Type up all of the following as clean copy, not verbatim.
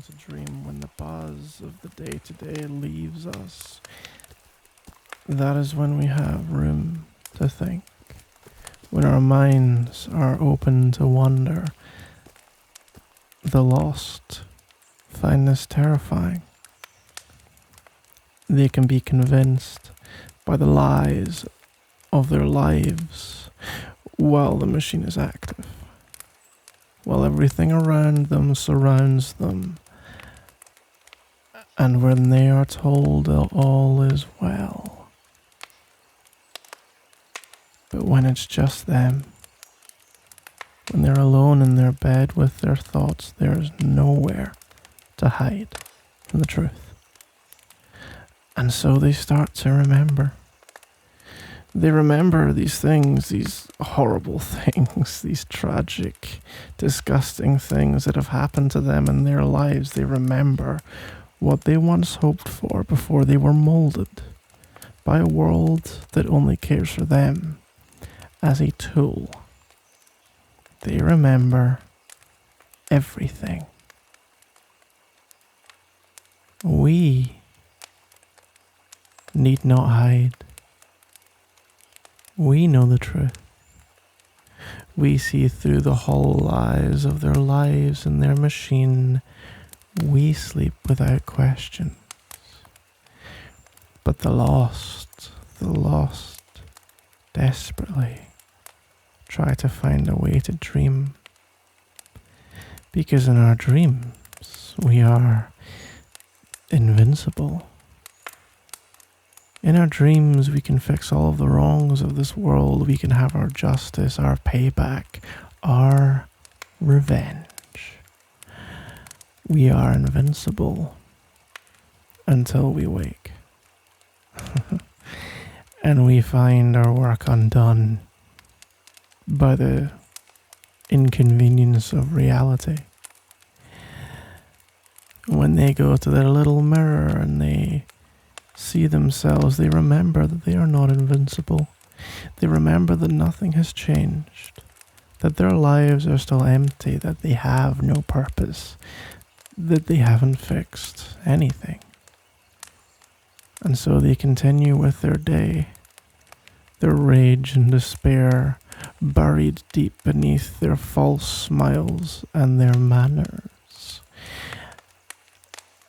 to dream when the buzz of the day-to-day leaves us. That is when we have room to think, when our minds are open to wonder. The lost find this terrifying. They can be convinced by the lies of their lives while the machine is active, while everything around them surrounds them, and when they are told that all is well. But when it's just them, when they're alone in their bed with their thoughts, there's nowhere to hide from the truth. And so they start to remember. They remember these things, these horrible things, these tragic, disgusting things that have happened to them in their lives. They remember what they once hoped for before they were molded by a world that only cares for them as a tool. They remember everything. We need not hide. We know the truth. We see through the hollow lies of their lives and their machine. We sleep without question. But the lost, desperately try to find a way to dream. Because in our dreams, we are invincible. In our dreams, we can fix all of the wrongs of this world. We can have our justice, our payback, our revenge. We are invincible until we wake. And we find our work undone by the inconvenience of reality. When they go to their little mirror and they see themselves, they remember that they are not invincible. They remember that nothing has changed, that their lives are still empty, that they have no purpose, that they haven't fixed anything. And so they continue with their day, their rage and despair, buried deep beneath their false smiles and their manners.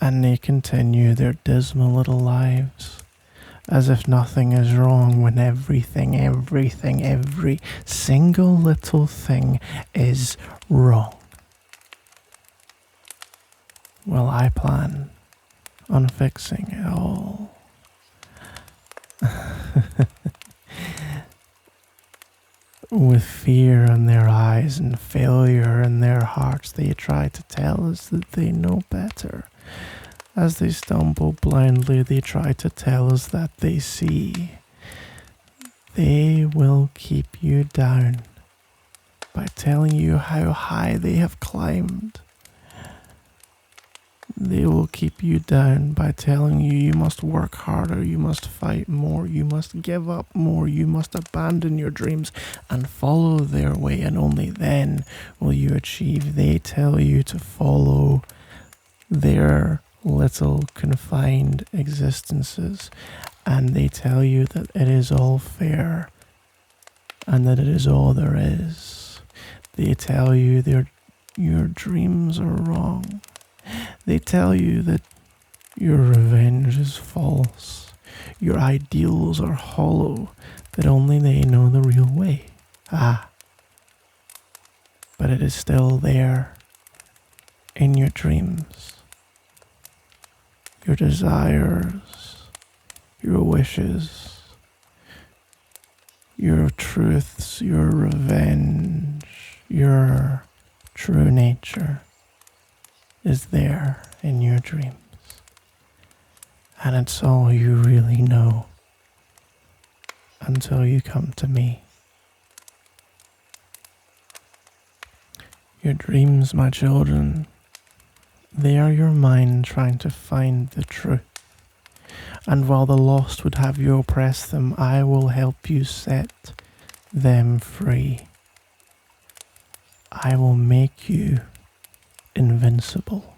And they continue their dismal little lives as if nothing is wrong when every single little thing is wrong. Well, I plan on fixing it all. With fear in their eyes and failure in their hearts, they try to tell us that they know better. As they stumble blindly, they try to tell us that they see. They will keep you down by telling you how high they have climbed. They will keep you down by telling you you must work harder, you must fight more, you must give up more, you must abandon your dreams and follow their way, and only then will you achieve. They tell you to follow their little confined existences, and they tell you that it is all fair and that it is all there is. They tell you your dreams are wrong. They tell you that your revenge is false, your ideals are hollow, that only they know the real way. But it is still there in your dreams. Your desires, your wishes, your truths, your revenge, your true nature is there in your dreams. And it's all you really know until you come to me. Your dreams, my children, they are your mind trying to find the truth. And while the lost would have you oppress them, I will help you set them free. I will make you invincible.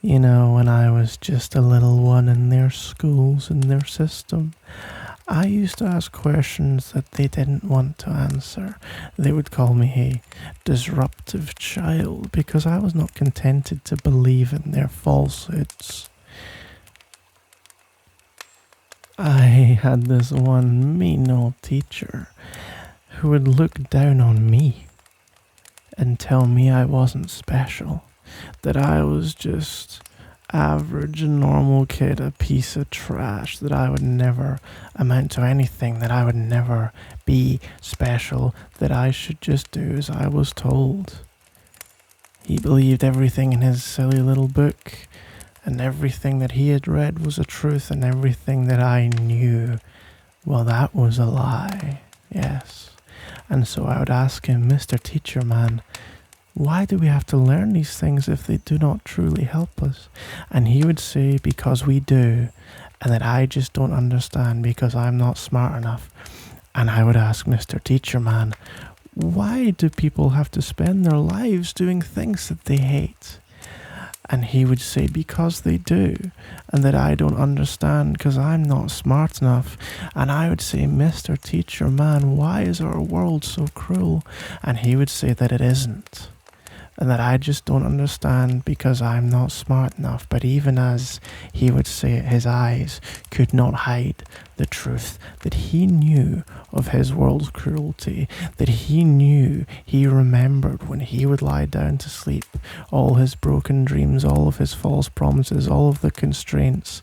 You know, when I was just a little one in their schools, in their system, I used to ask questions that they didn't want to answer. They would call me a disruptive child because I was not contented to believe in their falsehoods. I had this one mean old teacher who would look down on me and tell me I wasn't special, that I was just average normal kid, a piece of trash, that I would never amount to anything, that I would never be special, that I should just do as I was told. He believed everything in his silly little book, and everything that he had read was a truth, and everything that I knew, well, that was a lie. Yes. And so I would ask him, Mr. Teacher Man, why do we have to learn these things if they do not truly help us? And he would say, because we do, and that I just don't understand because I'm not smart enough. And I would ask Mr. Teacher Man, why do people have to spend their lives doing things that they hate? And he would say, because they do, and that I don't understand because I'm not smart enough. And I would say, Mr. Teacher Man, why is our world so cruel? And he would say that it isn't, and that I just don't understand because I'm not smart enough. But even as he would say it, his eyes could not hide the truth that he knew of his world's cruelty, that he knew, he remembered when he would lie down to sleep, all his broken dreams, all of his false promises, all of the constraints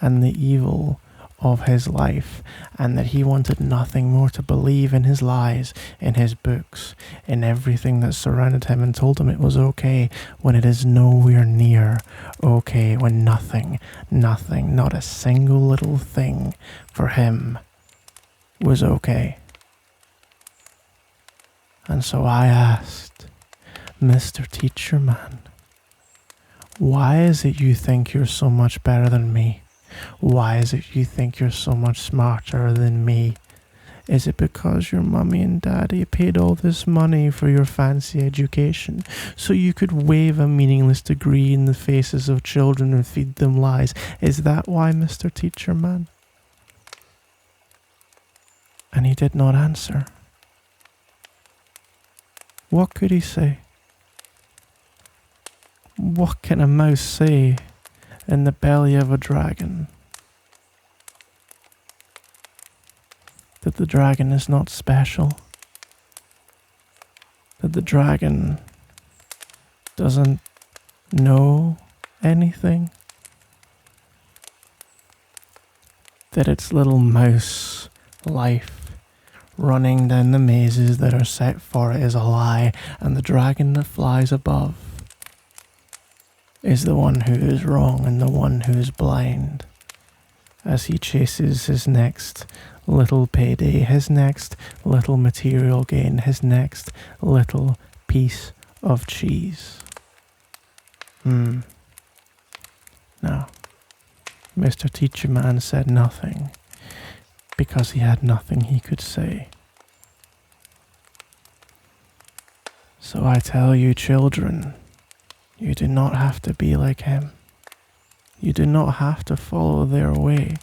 and the evil of his life, and that he wanted nothing more to believe in his lies, in his books, in everything that surrounded him, and told him it was okay when it is nowhere near okay, when nothing, not a single little thing for him was okay. And so I asked, Mr. Teacher Man, why is it you think you're so much better than me? Why is it you think you're so much smarter than me? Is it because your mummy and daddy paid all this money for your fancy education so you could wave a meaningless degree in the faces of children and feed them lies? Is that why, Mr. Teacher Man? And he did not answer. What could he say? What can a mouse say in the belly of a dragon? That the dragon is not special. That the dragon doesn't know anything. That its little mouse life running down the mazes that are set for it is a lie, and the dragon that flies above is the one who is wrong and the one who is blind, as he chases his next little payday, his next little material gain, his next little piece of cheese. Now, Mr. Teacher Man said nothing because he had nothing he could say. So I tell you, children, you do not have to be like him. You do not have to follow their way.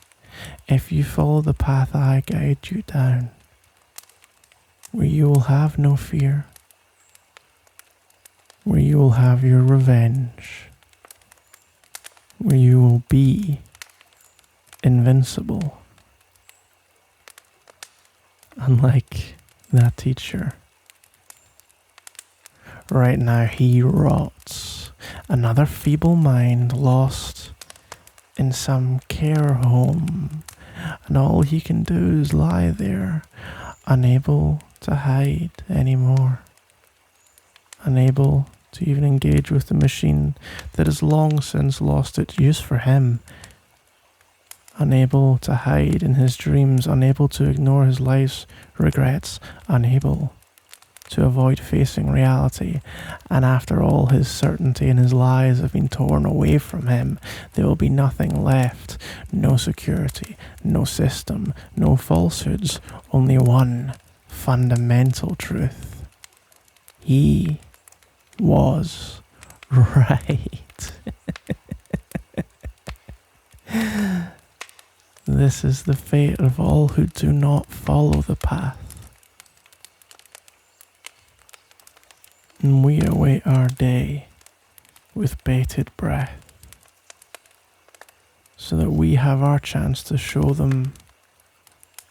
If you follow the path I guide you down, where you will have no fear, where you will have your revenge, where you will be invincible. Unlike that teacher. Right now he rots, another feeble mind lost in some care home, and all he can do is lie there, unable to hide anymore, unable to even engage with the machine that has long since lost its use for him, unable to hide in his dreams, unable to ignore his life's regrets, unable to avoid facing reality. And after all his certainty and his lies have been torn away from him, there will be nothing left. No security, no system, no falsehoods, only one fundamental truth. He was right. This is the fate of all who do not follow the path. And we await our day with bated breath, so that we have our chance to show them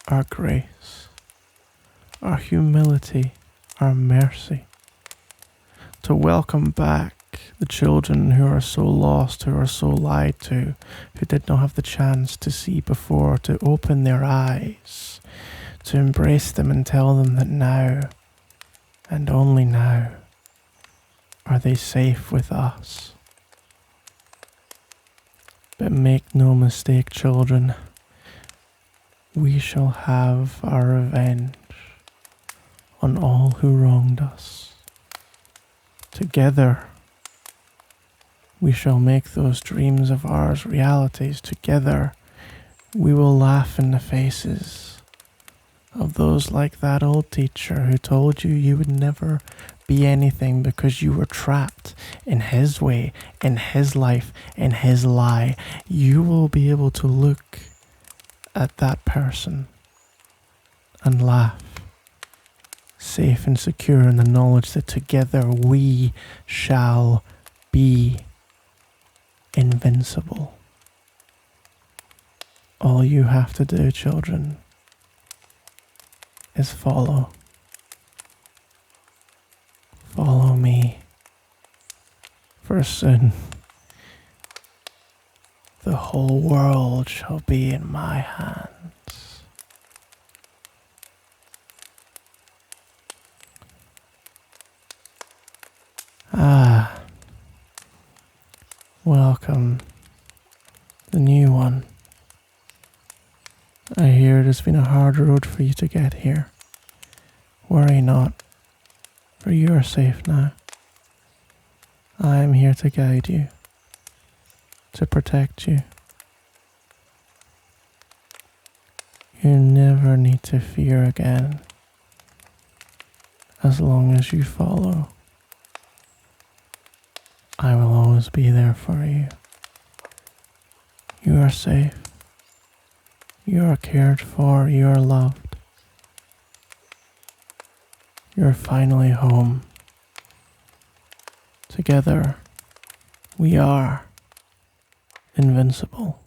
our grace, our humility, our mercy, to welcome back the children who are so lost, who are so lied to, who did not have the chance to see before, to open their eyes, to embrace them and tell them that now, and only now, are they safe with us. But make no mistake, children, we shall have our revenge on all who wronged us. Together, we shall make those dreams of ours realities. Together, we will laugh in the faces of those like that old teacher who told you you would never be anything because you were trapped in his way, in his life, in his lie. You will be able to look at that person and laugh, safe and secure in the knowledge that together we shall be invincible. All you have to do, children, is follow. Follow me. For soon, the whole world shall be in my hands. Welcome, the new one. I hear it has been a hard road for you to get here. Worry not, for you are safe now. I am here to guide you, to protect you. You never need to fear again, as long as you follow. I will always be there for you. You are safe. You are cared for. You are loved. You're finally home. Together, we are invincible.